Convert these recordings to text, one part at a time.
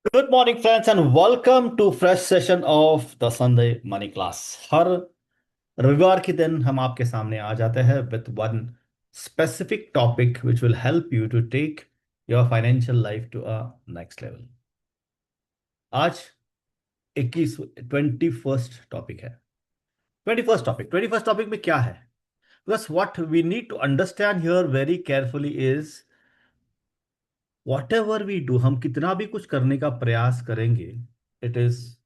Good morning, friends, and welcome to fresh session of the Sunday Money Class. हर रविवार के दिन हम आपके सामने आ जाते हैं with one specific topic which will help you to take your financial life to a next level. आज 21st टॉपिक है। 21st टॉपिक में क्या है? Because what we need to understand here very carefully is whatever we do, हम कितना भी कुछ करने का प्रयास करेंगे, it is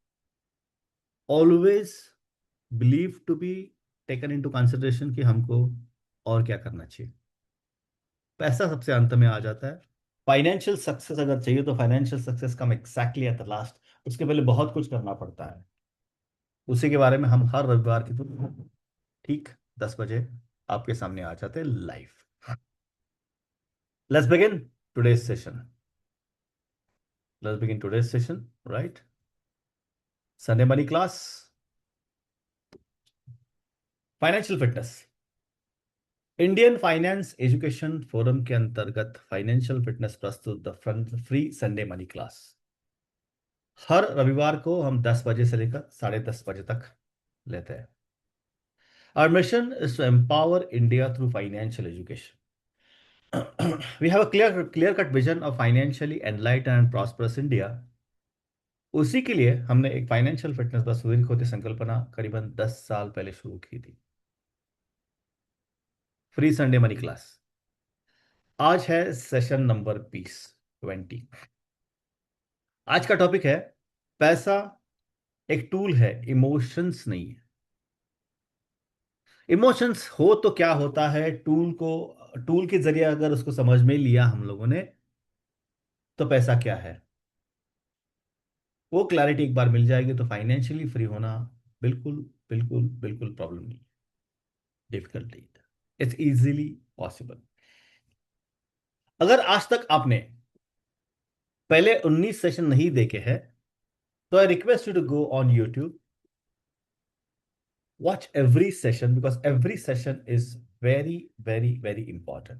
always believe to be taken into consideration कि हमको और क्या करना चाहिए। पैसा सबसे अंत में आ जाता है। फाइनेंशियल सक्सेस अगर चाहिए तो financial success come exactly at the last. उसके पहले बहुत कुछ करना पड़ता है। उसी के बारे में हम हर रविवार की ठीक 10 बजे आपके सामने आ जाते हैं live. Let's begin today's session. Let's begin today's session, right? Sunday money class, financial fitness. Indian finance education forum के अंतर्गत फाइनेंशियल फिटनेस प्रस्तुत the free Sunday money class हर रविवार को हम 10 बजे से लेकर 10:30 बजे तक लेते हैं। Our mission is to empower India through financial education. We have a clear cut vision of financially enlightened and prosperous India. उसी के लिए हमने एक फाइनेंशियल फिटनेस पर सुदीर्घ होती संकल्पना करीबन 10 साल पहले शुरू की थी। फ्री संडे मनी क्लास आज है सेशन नंबर 20। आज का टॉपिक है पैसा एक टूल है, इमोशंस नहीं है। इमोशंस हो तो क्या होता है, टूल के जरिए अगर उसको समझ में लिया हम लोगों ने तो पैसा क्या है वो क्लैरिटी एक बार मिल जाएगी तो फाइनेंशियली फ्री होना बिल्कुल बिल्कुल बिल्कुल प्रॉब्लम नहीं, डिफिकल्ट नहीं, इट्स इजीली पॉसिबल। अगर आज तक आपने पहले 19 सेशन नहीं देखे हैं तो I request you to go on YouTube, watch every session because every session is very very very important.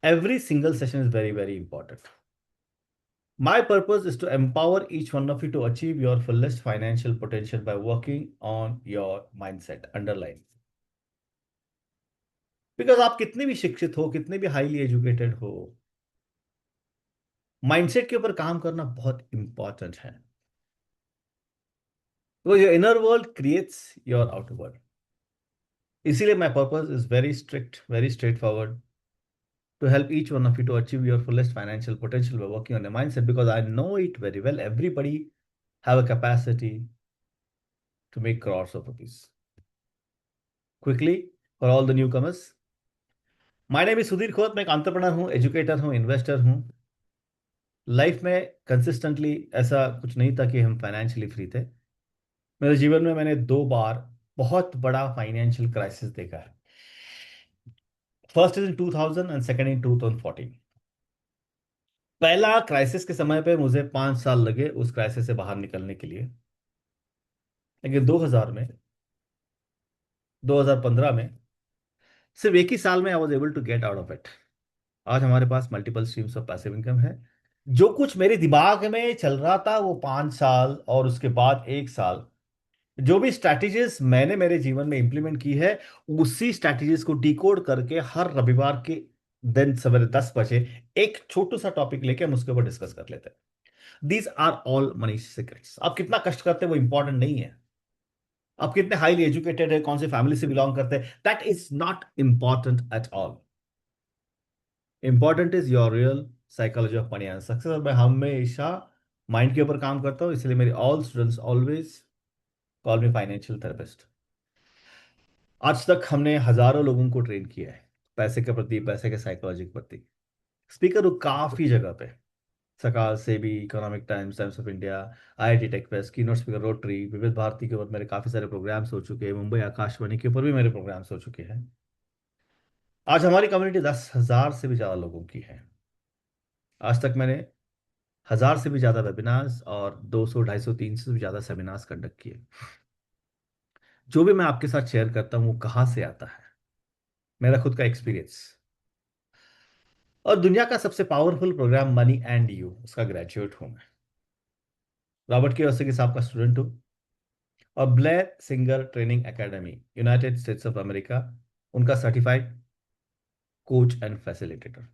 Every single session is very very important. My purpose is to empower each one of you to achieve your fullest financial potential by working on your mindset. Underline. Because आप कितने भी शिक्षित हो, कितने भी highly educated हो, mindset के ऊपर काम करना बहुत इंपॉर्टेंट है। तो your inner world creates your outer world. इसीलिए my purpose is very strict, very straightforward to help each one of you to achieve your fullest financial potential by working on your mindset because I know it very well. Everybody have a capacity to make crores of rupees. Quickly, for all the newcomers, my name is Sudhir Khot. मैं एक entrepreneur हूँ, educator हूँ, investor हूँ। Life में consistently ऐसा कुछ नहीं था कि हम फाइनेंशियली फ्री थे। मेरे जीवन में मैंने 2 बार बहुत बड़ा फाइनेंशियल क्राइसिस देखा है। First is in 2000 and second in 2014। पहला क्राइसिस के समय पे मुझे 5 साल लगे उस क्राइसिस से बाहर निकलने के लिए, लेकिन 2015 में सिर्फ एक ही साल में I was able to get out of it. आज हमारे पास multiple streams of passive income है। जो कुछ मेरे दिमाग में चल रहा था वो 5 साल और उसके बाद 1 साल, जो भी स्ट्रैटेजीज मैंने मेरे जीवन में इंप्लीमेंट की है उसी स्ट्रैटेजीज को डिकोड करके हर रविवार के दिन सवेरे 10 बजे एक छोटू सा टॉपिक लेके हम उसके ऊपर डिस्कस कर लेते हैं। These are all money secrets. आप कितना कष्ट करते हैं वो इंपॉर्टेंट नहीं है, आप कितने हाईली एजुकेटेड है, कौन सी फैमिली से बिलोंग करते हैं, that is not important at all. Important is your real psychology of money and success. और मैं हमेशा माइंड के ऊपर काम करता हूँ, इसलिए मेरे ऑल स्टूडेंट्स ऑलवेज कॉल मी फाइनेंशियल थेरेपिस्ट। आज तक हमने हजारों लोगों को ट्रेन किया है पैसे के प्रति, पैसे के साइकोलॉजी के प्रति। स्पीकर हूँ काफी जगह पे, सकाल से भी, economic times, times of India, IIT tech fest, keynote speaker, rotary, विविध भारती के ऊपर मेरे काफी सारे प्रोग्राम्स हो चुके हैं। मुंबई आकाशवाणी के ऊपर भी मेरे प्रोग्राम्स हो चुके हैं। आज हमारी कम्युनिटी 10,000 से भी ज्यादा लोगों की है। आज तक मैंने 1,000 से भी ज्यादा वेबिनार्स और 200, 250, 300 से भी ज्यादा सेमिनार्स कंडक्ट किए। जो भी मैं आपके साथ शेयर करता हूँ वो कहाँ से आता है, मेरा खुद का एक्सपीरियंस। और दुनिया का सबसे powerful program money and you, उसका ग्रेजुएट हूं मैं। रॉबर्ट कियोसाकी साहब का स्टूडेंट हूं। और Blair Singer training academy, United States of America, उनका सर्टिफाइड कोच एंड फैसिलिटेटर।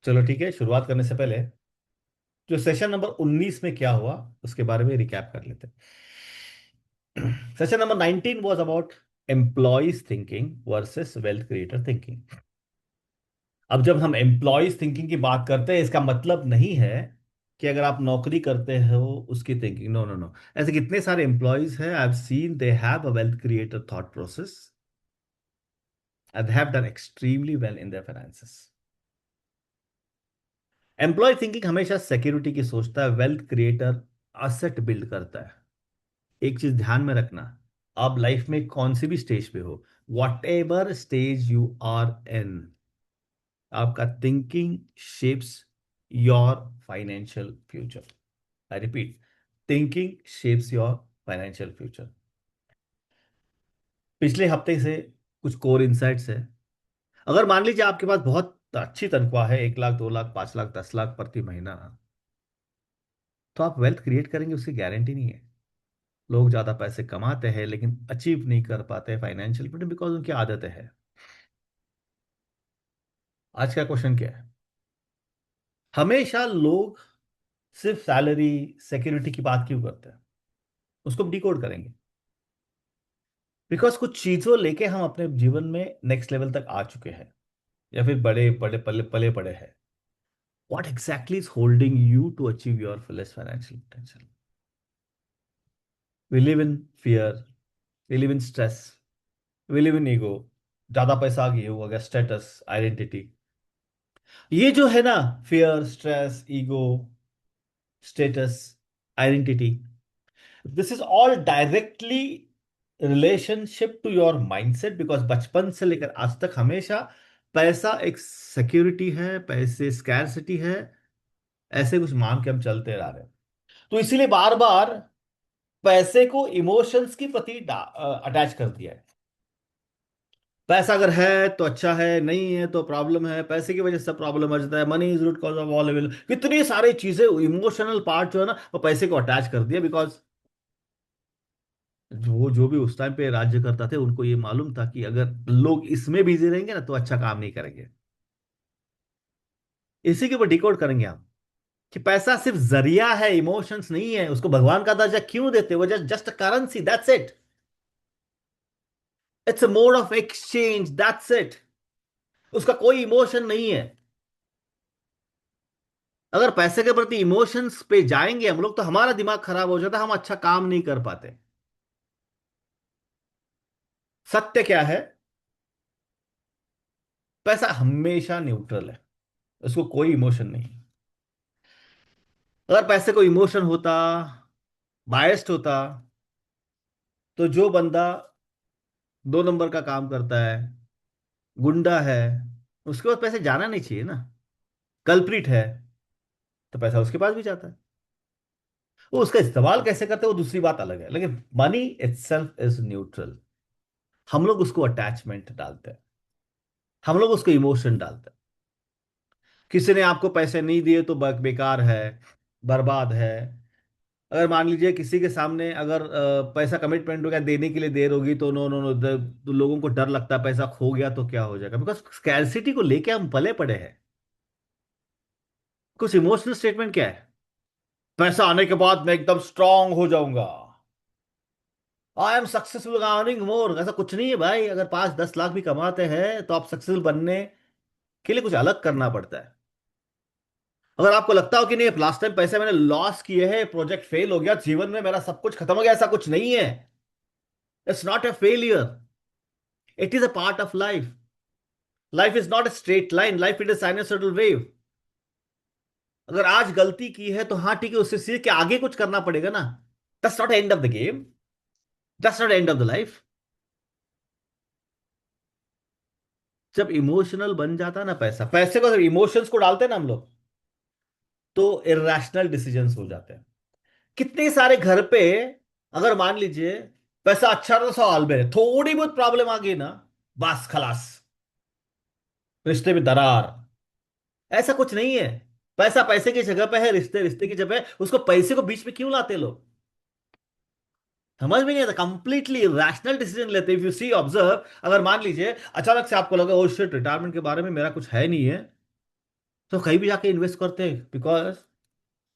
चलो ठीक है, शुरुआत करने से पहले जो सेशन नंबर 19 में क्या हुआ उसके बारे में रिकैप कर लेते हैं। Session number 19 was about employees thinking versus wealth creator thinking. अब जब हम एम्प्लॉयज थिंकिंग की बात करते हैं, इसका मतलब नहीं है कि अगर आप नौकरी करते हो उसकी थिंकिंग, नो नो नो। ऐसे कितने सारे एम्प्लॉयज हैं, I have seen they have a wealth creator thought process and have done extremely well in their finances. Employ thinking हमेशा सिक्योरिटी की सोचता है, वेल्थ क्रिएटर असेट बिल्ड करता है। एक चीज ध्यान में रखना, आप लाइफ में कौन सी भी स्टेज पे हो, whatever stage you are in, आपका thinking shapes your financial future. I repeat, thinking shapes your financial future. पिछले हफ्ते से कुछ कोर इनसाइट्स है। अगर मान लीजिए आपके पास बहुत अच्छी तनख्वाह है, 1 लाख, 2 लाख, 5 लाख, 10 लाख प्रति महीना, तो आप वेल्थ क्रिएट करेंगे उसकी गारंटी नहीं है। लोग ज्यादा पैसे कमाते हैं लेकिन अचीव नहीं कर पाते फाइनेंशियल फ्रीडम बिकॉज उनकी आदतें हैं। आज का क्वेश्चन क्या है? हमेशा लोग सिर्फ सैलरी, सिक्योरिटी की बात क्यों करते हैं? उसको डिकोड करेंगे। बिकॉज कुछ चीजों लेके हम अपने जीवन में नेक्स्ट लेवल तक आ चुके हैं, या फिर बड़े बड़े पले पले पड़े हैं। What exactly is holding you to achieve your fullest financial potential? We live in fear, we live in stress, we live in ego. ज्यादा पैसा आ गया, हो गया स्टेटस, आइडेंटिटी। ये जो है ना, fear, stress, ego, status, identity, this is all directly relationship to your mindset. Because बचपन से लेकर आज तक हमेशा पैसा एक सिक्योरिटी है, पैसे स्कैरसिटी है, ऐसे कुछ मान के हम चलते रह रहे हैं। तो इसीलिए बार बार पैसे को इमोशंस की प्रति अटैच कर दिया है। पैसा अगर है तो अच्छा है, नहीं है तो प्रॉब्लम है, पैसे की वजह से सब प्रॉब्लम आ जाता है, money is root cause of all evil, कितनी सारी चीजें, इमोशनल पार्ट जो है ना वो पैसे को अटैच कर दिया। बिकॉज जो भी उस टाइम पे राज्य करता थे उनको ये मालूम था कि अगर लोग इसमें बिजी रहेंगे ना तो अच्छा काम नहीं करेंगे। इसी के ऊपर डिकोड करेंगे हम कि पैसा सिर्फ जरिया है, इमोशंस नहीं है। उसको भगवान का दर्जा क्यों देते? वो just just currency, that's it. It's a mode of exchange, that's it. उसका कोई इमोशन नहीं है। अगर पैसे के प्रति इमोशंस पे जाएंगे हम लोग तो हमारा दिमाग खराब हो जाता है, हम अच्छा काम नहीं कर पाते। सत्य क्या है? पैसा हमेशा न्यूट्रल है, उसको कोई इमोशन नहीं। अगर पैसे को इमोशन होता, बायस्ड होता, तो जो बंदा 2 नंबर का काम करता है, गुंडा है, उसके पास पैसे जाना नहीं चाहिए ना। कल्प्रिट है तो पैसा उसके पास भी जाता है। वो उसका इस्तेमाल कैसे करते हैं वो दूसरी बात अलग है, लेकिन मनी इटसेल्फ इज न्यूट्रल। हम लोग उसको अटैचमेंट डालते हैं, हम लोग उसको इमोशन डालते हैं। किसी ने आपको पैसे नहीं दिए तो बेकार है, बर्बाद है। अगर मान लीजिए किसी के सामने अगर पैसा कमिटमेंट हो गया, देने के लिए देर होगी तो नो नो नो, तो लोगों को डर लगता है पैसा खो गया तो क्या हो जाएगा। बिकॉज स्कैरसिटी को लेके हम पले पड़े हैं। कुछ इमोशनल स्टेटमेंट क्या है? पैसा आने के बाद मैं एकदम स्ट्रांग हो जाऊंगा, I am successful earning more. ऐसा कुछ नहीं है भाई। अगर 5-10 लाख भी कमाते हैं तो आप सक्सेसफुल बनने के लिए कुछ अलग करना पड़ता है। अगर आपको लगता हो कि नहीं लास्ट टाइम पैसे मैंने लॉस किए हैं, प्रोजेक्ट फेल हो गया, जीवन में मेरा सब कुछ खत्म हो गया, ऐसा कुछ नहीं है। It's not a failure, it is a part of life. Life is not a straight line, life is a sinusoidal wave. अगर आज गलती की है तो हाँ ठीक है, उससे सीख के आगे कुछ करना पड़ेगा ना। That's not end of the game, that's not end of the life. जब इमोशनल बन जाता है ना पैसा, पैसे को जब इमोशंस को डालते हैं ना हम लोग, तो इरेशनल डिसीजंस हो जाते हैं। कितने सारे घर पे, अगर मान लीजिए पैसा अच्छा था, सवाल में थोड़ी बहुत प्रॉब्लम आ गई ना, बस खलास, रिश्ते में दरार, ऐसा कुछ नहीं है। पैसा पैसे की जगह पे है, रिश्ते रिश्ते की जगह है, उसको पैसे को बीच में क्यों लाते लोग? समझ में नहीं आता, कंप्लीटली रैशनल डिसीजन लेते। इफ यू सी ऑब्जर्व, अगर मान लीजिए अचानक से आपको लगा ओ शिट रिटायरमेंट के बारे में मेरा कुछ है नहीं है, तो कहीं भी जाके इन्वेस्ट करते हैं, बिकॉज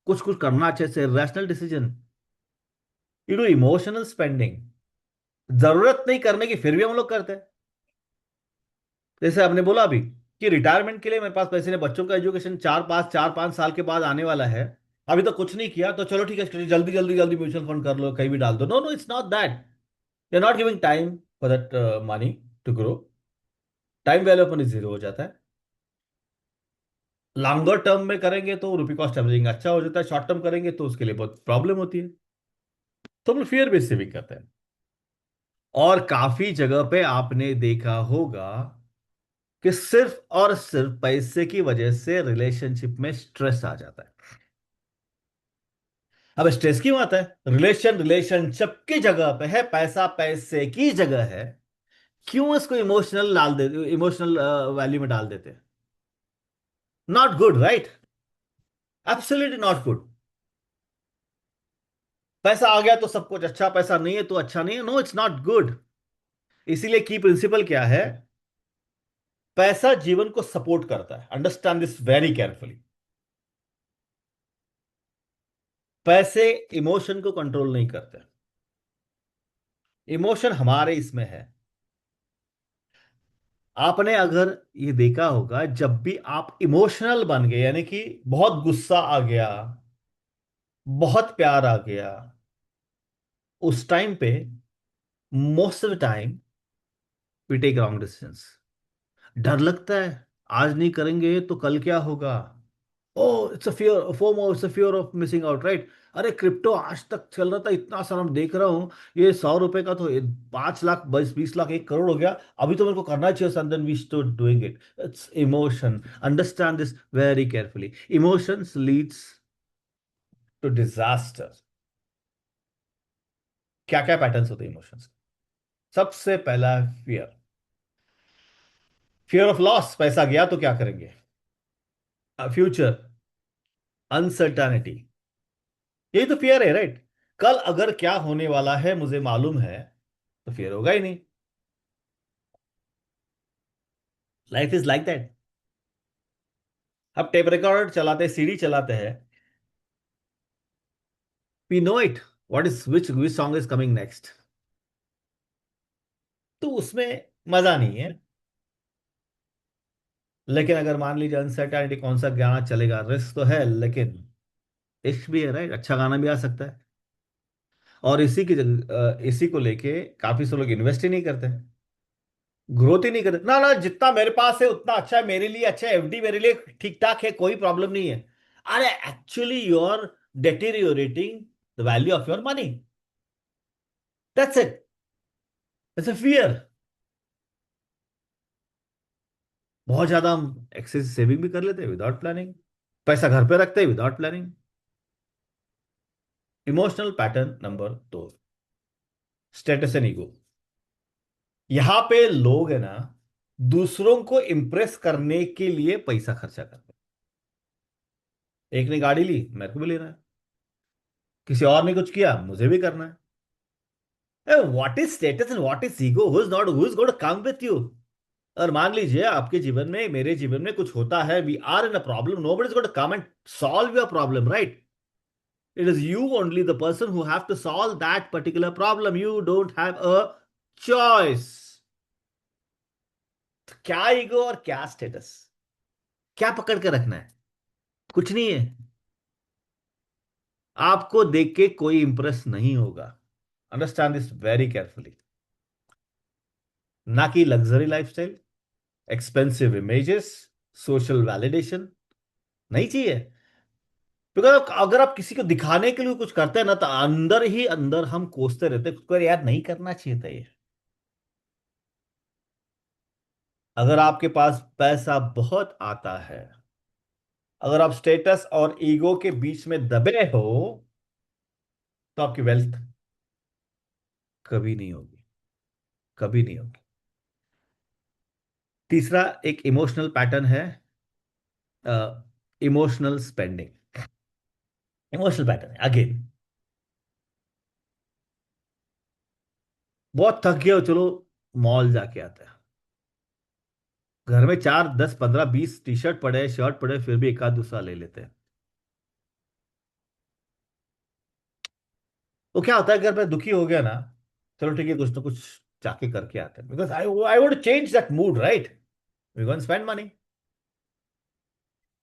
कुछ कुछ करना अच्छे से, rational decision. You do emotional spending, जरूरत नहीं करने की फिर भी हम लोग करते हैं। जैसे आपने बोला अभी कि रिटायरमेंट के लिए मेरे पास पैसे नहीं, बच्चों का एजुकेशन 4-5 के बाद आने वाला है, अभी तो कुछ नहीं किया, तो चलो ठीक है जल्दी जल्दी जल्दी म्यूचुअल फंड कर लो, कहीं भी डाल दो। No no, it's not that. You are not giving time for that money to grow. Time value अपन जीरो हो जाता है। लॉन्गर टर्म में करेंगे तो रुपी कॉस्ट एवरेजिंग अच्छा हो जाता है, शॉर्ट टर्म करेंगे तो उसके लिए बहुत प्रॉब्लम होती है। तो हम फियर बेस्ड सेविंग करते हैं। और काफी जगह पे आपने देखा होगा कि सिर्फ और सिर्फ पैसे की वजह से रिलेशनशिप में स्ट्रेस आ जाता है। अब स्ट्रेस क्यों आता है? रिलेशनशिप की जगह पे है, पैसा पैसे की जगह है, क्यों इसको इमोशनल डाल देते, इमोशनल वैल्यू में डाल देते हैं? Not good, right? Absolutely not good. पैसा आ गया तो सब कुछ अच्छा, पैसा नहीं है तो अच्छा नहीं है, नो इट्स नॉट गुड। इसीलिए की प्रिंसिपल क्या है? पैसा जीवन को सपोर्ट करता है, अंडरस्टैंड दिस वेरी केयरफुली। पैसे इमोशन को कंट्रोल नहीं करते। इमोशन हमारे इसमें है। आपने अगर ये देखा होगा, जब भी आप इमोशनल बन गए, यानी कि बहुत गुस्सा आ गया, बहुत प्यार आ गया, उस टाइम पे most of the time we take wrong decisions. डर लगता है, आज नहीं करेंगे तो कल क्या होगा। Oh it's a fear, FOMO, it's a fear of missing out, right? अरे क्रिप्टो आज तक चल रहा था इतना सारा, मैं देख रहा हूँ ये 100 रुपए का तो 5 लाख, 20-20 लाख, 1 करोड़ हो गया, अभी तो मेरे को करना चाहिए, and then we stood doing it. It's emotion. Understand this very carefully. Emotions leads to disaster. क्या क्या पैटर्न्स होते हैं इमोशंस? सबसे पहला फियर, फियर ऑफ लॉस, पैसा गया तो क्या करेंगे। फ्यूचर अनसर्टनिटी, यही तो फियर है, राइट? कल अगर क्या होने वाला है मुझे मालूम है, तो फियर होगा ही नहीं। Life is like that. अब टेप रिकॉर्ड चलाते, सीडी चलाते हैं, we know it, what is which song is coming next, तो उसमें मजा नहीं है। लेकिन अगर मान लीजिए अनसर्टनिटी, कौन सा गाना चलेगा, रिस्क तो है, लेकिन इश्क भी है, राइट? अच्छा गाना भी आ सकता है। और इसी को लेके काफी से लोग इन्वेस्ट ही नहीं करते, ग्रोथ ही नहीं करते। ना ना, जितना मेरे पास है उतना अच्छा है, मेरे लिए अच्छा है, एफडी मेरे लिए ठीक ठाक है, कोई प्रॉब्लम नहीं है। अरे actually you are deteriorating the value of your money. That's it. It's a fear. बहुत ज्यादा हम एक्सेस सेविंग भी कर लेते हैं विदाउट प्लानिंग, पैसा घर पे रखते हैं without planning. Emotional pattern number 2, status and ego. यहां पे लोग है ना, दूसरों को इंप्रेस करने के लिए पैसा खर्चा करते हैं। एक ने गाड़ी ली, मेरे को भी लेना है। किसी और ने कुछ किया, मुझे भी करना है। What is status and what is ego? Who is going to come with you? और मान लीजिए आपके जीवन में, मेरे जीवन में कुछ होता है, we are in a problem, nobody is going to come and solve your problem, right? It is you only the person who have to solve that particular problem. You don't have a choice. तो क्या ego और क्या status, क्या पकड़ के रखना है? कुछ नहीं है। आपको देख के कोई इंप्रेस नहीं होगा। Understand this very carefully. ना कि luxury lifestyle, expensive images, social validation नहीं चाहिए। बिकॉज अगर आप किसी को दिखाने के लिए कुछ करते हैं ना, तो अंदर ही अंदर हम कोसते रहते हैं खुद को, यार नहीं करना चाहिए था ये। अगर आपके पास पैसा बहुत आता है, अगर आप स्टेटस और ईगो के बीच में दबे हो, तो आपकी वेल्थ कभी नहीं होगी, कभी नहीं होगी। तीसरा एक इमोशनल पैटर्न है, इमोशनल स्पेंडिंग। इमोशनल पैटर्न है अगेन, बहुत थक गए हो, चलो मॉल जाके आते हैं। घर में 4 10 15 20 टी शर्ट पड़े, शर्ट पड़े, फिर भी एक आध दूसरा ले लेते हैं। वो क्या होता है, अगर मैं दुखी हो गया ना, चलो ठीक है, कुछ ना कुछ जाके करके आते हैं, because I I want to change that mood, right? We gonna spend money.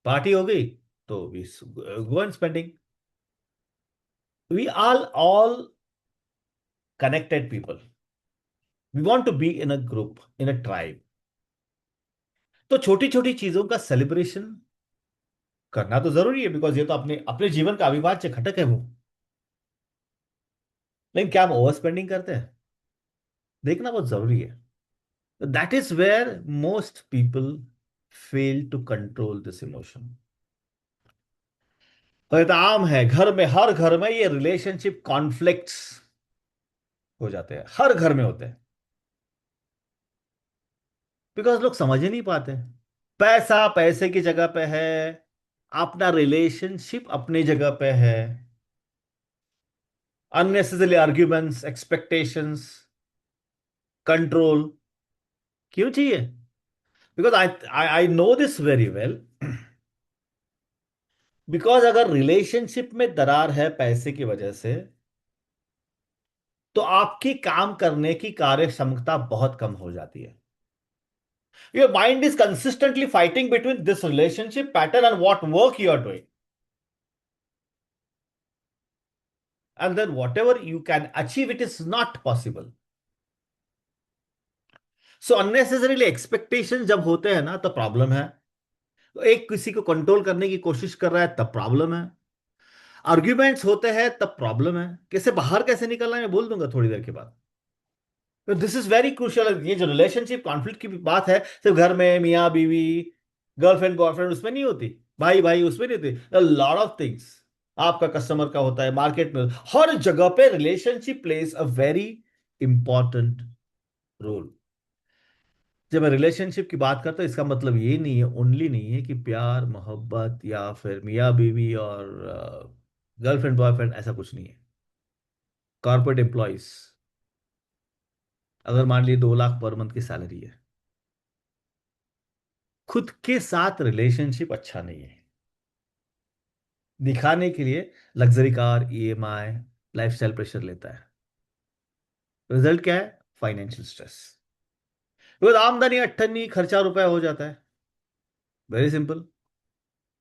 Party हो गई तो we go and spending. We are all connected people, we want to be in a group, in a tribe. तो छोटी छोटी चीजों का celebration करना तो जरूरी है, बिकॉज ये तो अपने अपने जीवन का अविभाज्य घटक है वो। लेकिन क्या हम ओवर स्पेंडिंग करते हैं? देखना बहुत जरूरी है। That is where most people fail to control this emotion. तो ये तो आम है, घर में, हर घर में ये रिलेशनशिप कॉन्फ्लिक्ट्स हो जाते हैं, हर घर में होते हैं, बिकॉज लोग समझ ही नहीं पाते। पैसा पैसे की जगह पे है, अपना रिलेशनशिप अपनी जगह पे है। अननेसेसरी आर्ग्यूमेंट्स, एक्सपेक्टेशंस, कंट्रोल क्यों चाहिए? Because I I know this very well. Because अगर रिलेशनशिप में दरार है पैसे की वजह से, तो आपकी काम करने की कार्य क्षमता बहुत कम हो जाती है। Your mind is consistently fighting between this relationship pattern and what work you are doing. And then whatever you can achieve, it is not possible. So unnecessarily expectations जब होते हैं ना, तो प्रॉब्लम है। तो एक किसी को कंट्रोल करने की कोशिश कर रहा है, तब प्रॉब्लम है। आर्ग्यूमेंट्स होते हैं, तब प्रॉब्लम है। कैसे बाहर कैसे निकलना है, मैं बोल दूंगा थोड़ी देर के बाद। तो दिस इज वेरी क्रूशियल। ये जो रिलेशनशिप कॉन्फ्लिक्ट की बात है, सिर्फ घर में मियाँ बीवी, गर्लफ्रेंड बॉयफ्रेंड उसमें नहीं होती, भाई भाई उसमें नहीं होती, लॉट ऑफ थिंग्स। आपका कस्टमर का होता है, मार्केट में, हर जगह पे relationship plays a very important role. जब मैं रिलेशनशिप की बात करता हूँ, इसका मतलब ये नहीं है, ओनली नहीं है कि प्यार मोहब्बत या फिर मियाँ बीवी और गर्लफ्रेंड बॉयफ्रेंड, ऐसा कुछ नहीं है। कॉर्पोरेट एम्प्लॉयज, अगर मान लीजिए 2 लाख पर मंथ की सैलरी है, खुद के साथ रिलेशनशिप अच्छा नहीं है, दिखाने के लिए luxury car, EMI, lifestyle pressure लेता है। रिजल्ट क्या है? Financial stress. बिकॉज आमदनी अट्ठन्नी, खर्चा रुपया हो जाता है। Very simple.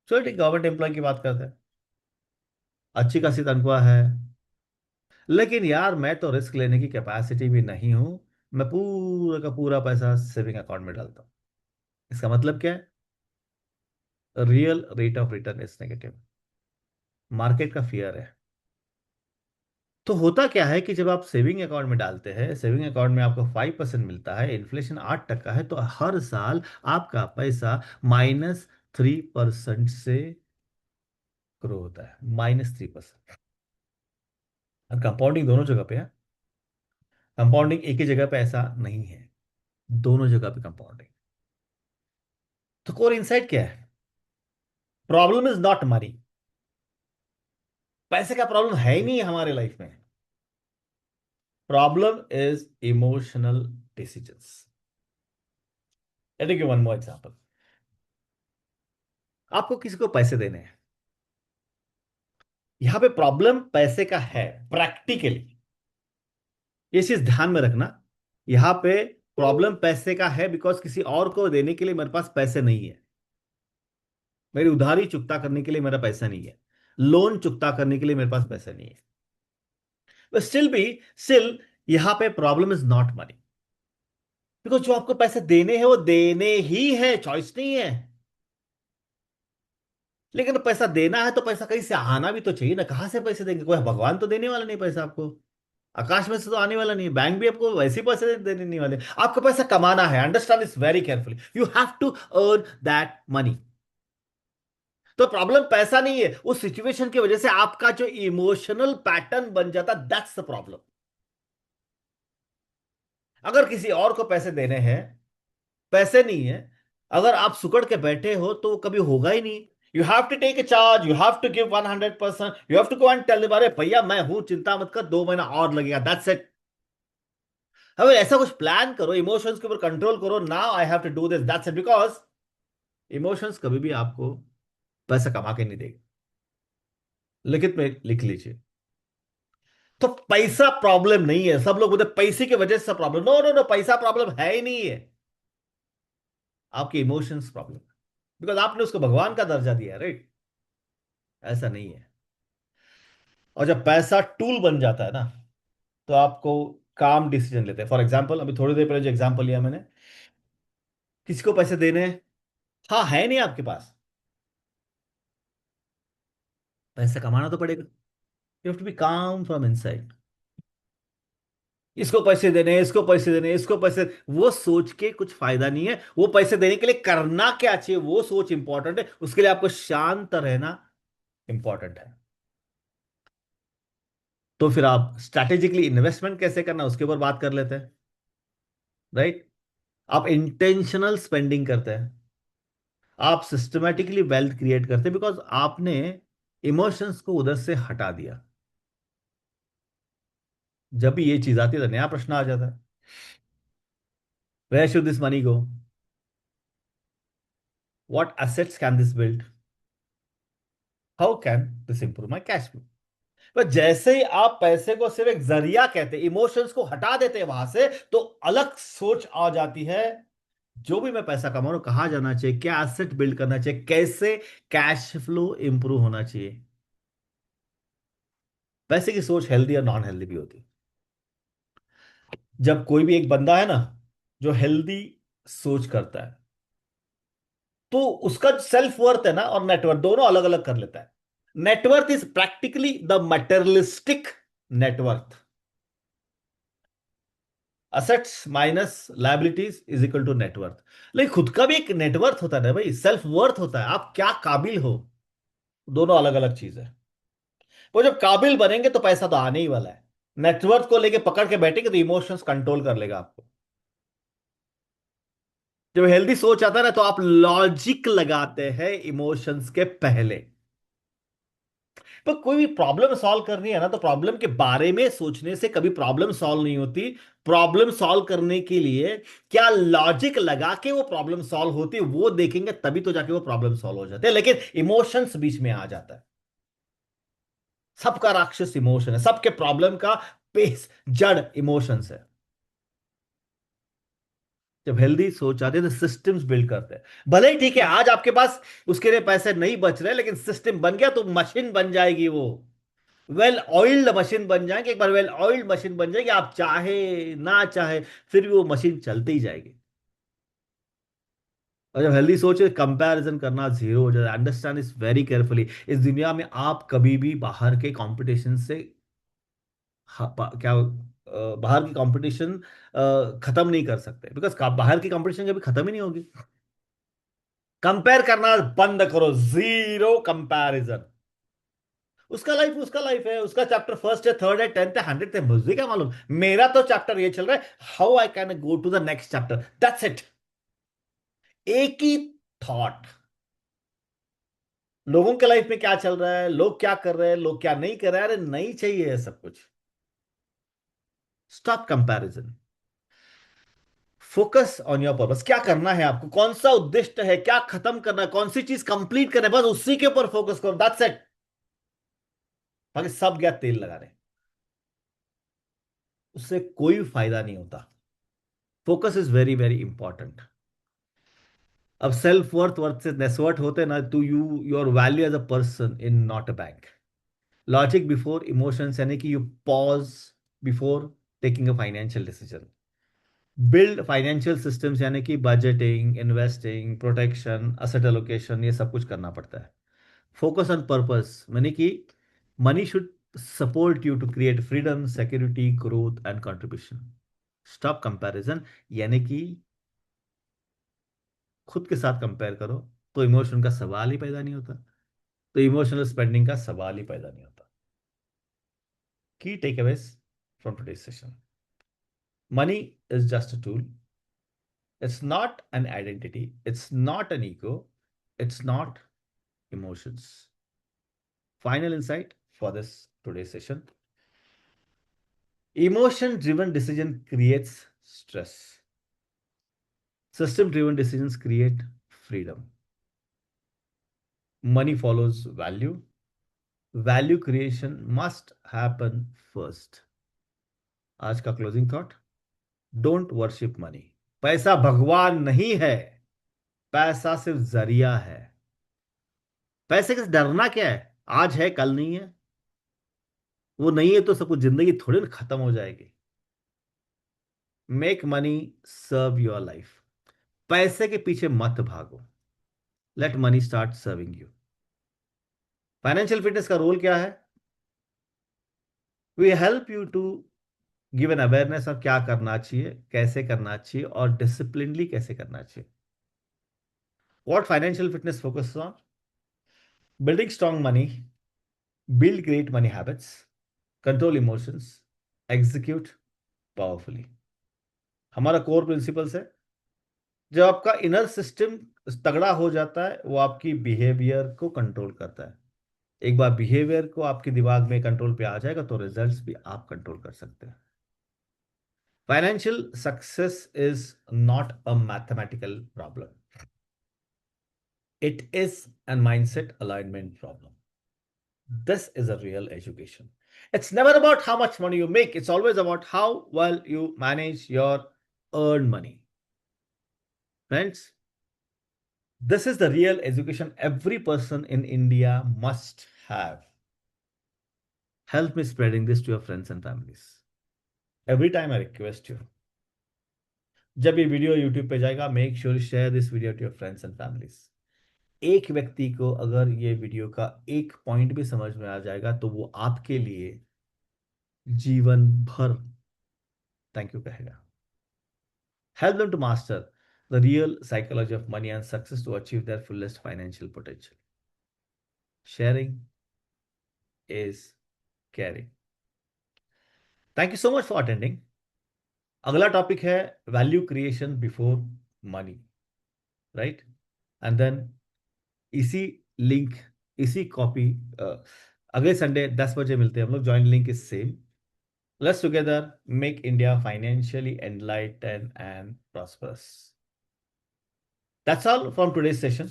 चलो ठीक, गवर्नमेंट एम्प्लॉय की बात करते हैं, अच्छी खासी तनख्वाह है, लेकिन यार मैं तो रिस्क लेने की कैपेसिटी भी नहीं हूं, मैं पूरा का पूरा पैसा सेविंग अकाउंट में डालता हूं। इसका मतलब क्या है? Real rate of return is negative. Market का फियर है। तो होता क्या है कि जब आप सेविंग अकाउंट में डालते हैं, सेविंग अकाउंट में आपको 5% मिलता है, इन्फ्लेशन 8% है, तो हर साल आपका पैसा -3% से ग्रो होता है, -3%। और कंपाउंडिंग दोनों जगह पे है। कंपाउंडिंग एक ही जगह पे ऐसा नहीं है, दोनों जगह पे कंपाउंडिंग। तो कोर इनसाइट क्या है? Problem is not money. पैसे का प्रॉब्लम है ही नहीं हमारे लाइफ में। Problem is emotional decisions. Let me give one more example. आपको किसी को पैसे देने हैं, यहां पे प्रॉब्लम पैसे का है प्रैक्टिकली, ये चीज ध्यान में रखना। यहां पे प्रॉब्लम पैसे का है, बिकॉज किसी और को देने के लिए मेरे पास पैसे नहीं है। मेरी उधारी चुकता करने के लिए मेरा पैसा नहीं है, लोन चुकता करने के लिए मेरे पास पैसा नहीं है। बट स्टिल यहां पे problem is not money, because जो आपको पैसे देने हैं वो देने ही है, चॉइस नहीं है। लेकिन पैसा देना है तो पैसा कहीं से आना भी तो चाहिए ना, कहां से पैसे देंगे? कोई भगवान तो देने वाला नहीं पैसा आपको, आकाश में से तो आने वाला नहीं है, बैंक भी आपको वैसे ही पैसे देने नहीं वाले। आपको पैसा कमाना है, understand this very carefully, you have to earn that money. तो प्रॉब्लम पैसा नहीं है, उस सिचुएशन की वजह से आपका जो इमोशनल पैटर्न बन जाता, दैट्स द प्रॉब्लम। अगर किसी और को पैसे देने हैं, पैसे नहीं है, अगर आप सुकड़ के बैठे हो तो वो कभी होगा ही नहीं। You have to take a charge, you have to give 100%, you have to go and tell, अरे भैया मैं हूं, चिंता मत कर, 2 महीना और लगेगा, दैट्स इट। अब ऐसा कुछ प्लान करो, इमोशंस के ऊपर कंट्रोल करो, now I have to do this, that's it, because emotions कभी भी आपको पैसा कमा के नहीं देगा। लिखित में लिख लीजिए। तो पैसा प्रॉब्लम नहीं है। सब लोग बोलते पैसे की वजह से प्रॉब्लम, नो नो नो, पैसा प्रॉब्लम है ही नहीं है, आपके इमोशंस प्रॉब्लम, बिकॉज आपने उसको भगवान का दर्जा दिया, राइट? ऐसा नहीं है। और जब पैसा टूल बन जाता है ना, तो आपको काम डिसीजन लेते हैं। फॉर एग्जाम्पल, अभी थोड़ी देर पहले जो एग्जाम्पल लिया मैंने, किसी को पैसे देने हैं, हाँ है नहीं आपके पास, पैसे कमाना तो पड़ेगा। यू हैव टू बी काम फ्रॉम इनसाइड। इसको पैसे देने, इसको पैसे देने, इसको पैसे, वो सोच के कुछ फायदा नहीं है। वो पैसे देने के लिए करना क्या चाहिए, वो सोच इंपॉर्टेंट है। उसके लिए आपको शांत रहना इंपॉर्टेंट है। तो फिर आप स्ट्रैटेजिकली इन्वेस्टमेंट कैसे करना, उसके ऊपर बात कर लेते हैं, राइट? आप इंटेंशनल स्पेंडिंग करते हैं, आप सिस्टमेटिकली वेल्थ क्रिएट करते हैं, बिकॉज आपने इमोशंस को उधर से हटा दिया। जब भी ये चीज आती है तो नया प्रश्न आ जाता है, where should this money go, what assets can this build, how can this improve my cash flow. तो जैसे ही आप पैसे को सिर्फ एक जरिया कहते, इमोशंस को हटा देते हैं वहां से, तो अलग सोच आ जाती है। जो भी मैं पैसा कमा रहा हूं, कहाँ जाना चाहिए, क्या एसेट बिल्ड करना चाहिए, कैसे कैश फ्लो इंप्रूव होना चाहिए। पैसे की सोच हेल्दी और नॉन हेल्दी भी होती है। जब कोई भी एक बंदा है ना, जो हेल्दी सोच करता है, तो उसका सेल्फ वर्थ है ना, और नेटवर्थ दोनों अलग अलग कर लेता है। Net worth is practically the materialistic net worth. Assets minus liabilities is equal to net worth. लेकिन खुद का भी एक नेटवर्थ होता है ना भाई, सेल्फ वर्थ होता है, आप क्या काबिल हो। दोनों अलग अलग चीज है। वो जब काबिल बनेंगे तो पैसा तो आने ही वाला है। नेटवर्थ को लेके पकड़ के बैठेंगे तो इमोशंस कंट्रोल कर लेगा आपको। जब हेल्दी सोच आता है ना, तो आप लॉजिक लगाते हैं इमोशंस के पहले। पर कोई भी प्रॉब्लम सॉल्व करनी है ना, तो प्रॉब्लम के बारे में सोचने से कभी प्रॉब्लम सॉल्व नहीं होती। प्रॉब्लम सॉल्व करने के लिए क्या लॉजिक लगा के वो प्रॉब्लम सॉल्व होती है, वो देखेंगे, तभी तो जाके वो प्रॉब्लम सॉल्व हो जाते हैं। लेकिन इमोशंस बीच में आ जाता है। सबका राक्षस इमोशन है, सबके प्रॉब्लम का बेस, जड़ इमोशंस है। जब हेल्दी सोच आती है तो सिस्टम्स बिल्ड करते हैं। भले ही ठीक है, आज आपके पास उसके लिए पैसे नहीं बच रहे, लेकिन सिस्टम बन गया तो मशीन बन जाएगी वो। वेल ऑइल्ड मशीन बन जाएगी। एक बार वेल ऑइल्ड मशीन बन जाएगी, आप चाहे ना चाहे फिर भी वो मशीन चलती ही जाएगी। और जब हेल्दी सोच कंपैरिजन करना जीरो हो जाए, अंडरस्टैंड इस वेरी केयरफुली। इस दुनिया में आप कभी भी बाहर के कंपटीशन से बाहर की कंपटीशन खत्म नहीं कर सकते, बिकॉज बाहर की कंपटीशन कभी खत्म ही नहीं होगी। कंपेयर करना बंद करो, जीरो कंपैरिजन। उसका लाइफ है, उसका चैप्टर फर्स्ट है, थर्ड है, 10th है, 100th है, मुझे क्या मालूम। मेरा तो चैप्टर ये चल रहा है, how I can go to the next chapter, that's it. एक ही थॉट। लोगों के लाइफ में क्या चल रहा है, लोग क्या कर रहे हैं, लोग क्या नहीं कर रहे हैं, अरे नहीं चाहिए है सब कुछ। Stop comparison. Focus on your purpose. क्या करना है आपको, कौन सा उद्देश्य है, क्या खत्म करना है, कौन सी चीज कंप्लीट करना है, बस उसी के ऊपर फोकस करो, दैट्स इट। बाकी सब गया तेल लगाने, उससे कोई फायदा नहीं होता। Focus is very very important. अब सेल्फ वर्थ वर्थ से नेसवर्ट होते ना, to you your value as a person in not a bank. Logic before emotions, यानी कि you pause before taking a financial decision. Build financial systems, यानी कि budgeting, investing, protection, asset allocation, ये सब कुछ करना पड़ता है। फोकस ऑन पर्पस, यानी कि money should support you to create freedom, security, growth and contribution. Stop comparison, यानी कि खुद के साथ कंपेयर करो तो इमोशन का सवाल ही पैदा नहीं होता, तो इमोशनल स्पेंडिंग का सवाल ही पैदा नहीं होता। Key takeaways from today session: money is just a tool, It's not an identity. It's not an ego. It's not emotions. Final insight for this today's session. Emotion driven decision creates stress. System driven decisions create freedom. Money follows value. Value creation must happen first. आज का closing thought, don't worship money. पैसा भगवान नहीं है, पैसा सिर्फ जरिया है। पैसे से डरना क्या है? आज है कल नहीं है। वो नहीं है तो सब कुछ जिंदगी थोड़ी ना खत्म हो जाएगी। Make money serve your life. पैसे के पीछे मत भागो। Let money start serving you. Financial fitness का रोल क्या है? We help you to give an awareness of क्या करना चाहिए, कैसे करना चाहिए और डिसिप्लिनली कैसे करना चाहिए। What financial fitness focuses on? Building strong money, build great money habits, control emotions, execute powerfully. हमारा कोर प्रिंसिपल्स है, जब आपका इनर सिस्टम तगड़ा हो जाता है वो आपकी बिहेवियर को कंट्रोल करता है। एक बार बिहेवियर को आपके दिमाग में कंट्रोल पे आ जाएगा तो रिजल्ट्स भी आप कंट्रोल कर सकते हैं। Financial success is not a mathematical problem, it is a mindset alignment problem. This is a real education. It's never about how much money you make, it's always about how well you manage your earned money. Friends, this is the real education every person in India must have. Help me spreading this to your friends and families. Every time I request you, जब ये video YouTube पे जाएगा, make sure share this video to your friends and families. एक व्यक्ति को अगर ये video का एक पॉइंट भी समझ में आ जाएगा तो वो आपके लिए जीवन भर थैंक यू कहेगा। Help them to master the real psychology of money and success to achieve their fullest financial potential. Sharing is caring. Thank you so much for attending. अगला टॉपिक है value creation before money, right? And then इसी link, इसी copy अगले Sunday 10 बजे मिलते हैं हम लोग। Join link is same. Let's together make India financially enlightened and prosperous. That's all from today's session.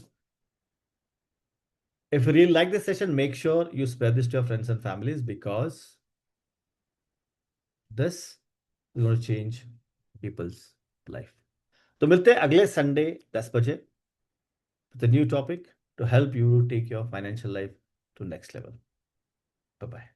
If you really like this session, make sure you spread this to your friends and families because this is going to change people's life. तो मिलते हैं अगले Sunday 10 बजे with a new topic to help you take your financial life to next level. Bye bye.